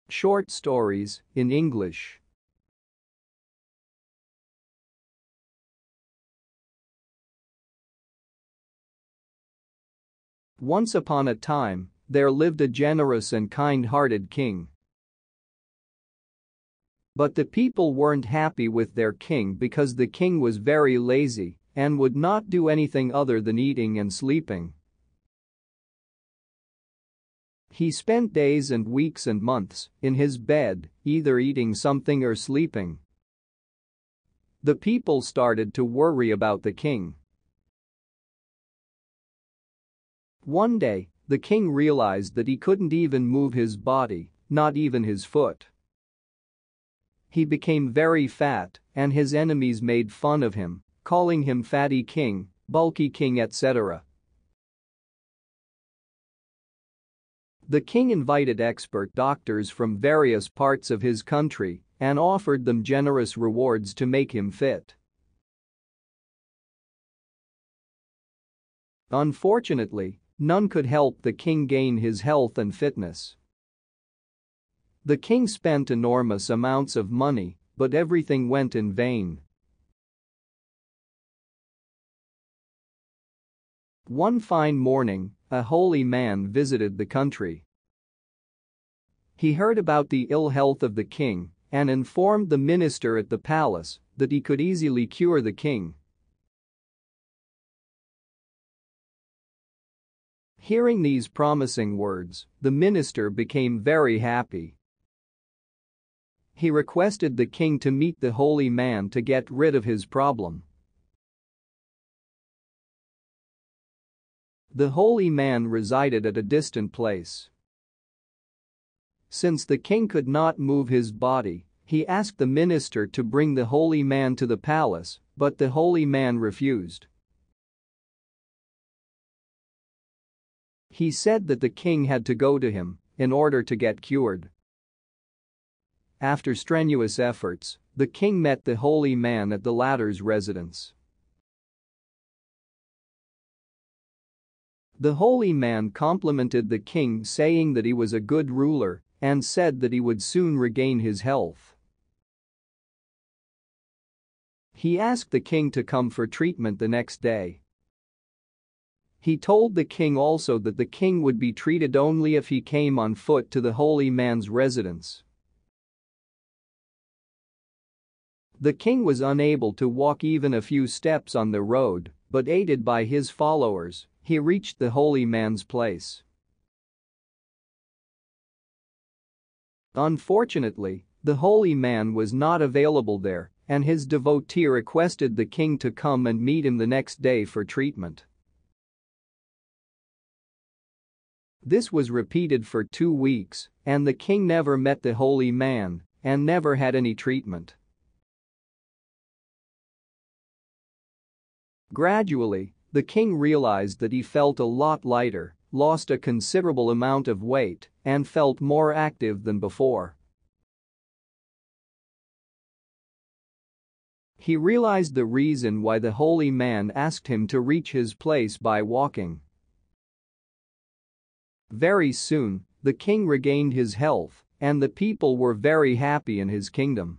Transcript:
Short stories in English. Once upon a time, there lived a generous and kind-hearted king. But the people weren't happy with their king because the king was very lazy and would not do anything other than eating and sleeping. He spent days and weeks and months in his bed, either eating something or sleeping. The people started to worry about the king. One day, the king realized that he couldn't even move his body, not even his foot. He became very fat, and his enemies made fun of him, calling him Fatty King, Bulky King, etc. The king invited expert doctors from various parts of his country and offered them generous rewards to make him fit. Unfortunately, none could help the king gain his health and fitness. The king spent enormous amounts of money, but everything went in vain. One fine morning, a holy man visited the country. He heard about the ill health of the king and informed the minister at the palace that he could easily cure the king. Hearing these promising words, the minister became very happy. He requested the king to meet the holy man to get rid of his problem. The holy man resided at a distant place. Since the king could not move his body, he asked the minister to bring the holy man to the palace, but the holy man refused. He said that the king had to go to him in order to get cured. After strenuous efforts, the king met the holy man at the latter's residence. The holy man complimented the king, saying that he was a good ruler and said that he would soon regain his health. He asked the king to come for treatment the next day. He told the king also that the king would be treated only if he came on foot to the holy man's residence. The king was unable to walk even a few steps on the road, but aided by his followers, he reached the holy man's place. Unfortunately, the holy man was not available there, and his devotee requested the king to come and meet him the next day for treatment. This was repeated for 2 weeks, and the king never met the holy man and never had any treatment. Gradually, the king realized that he felt a lot lighter, lost a considerable amount of weight, and felt more active than before. He realized the reason why the holy man asked him to reach his place by walking. Very soon, the king regained his health, and the people were very happy in his kingdom.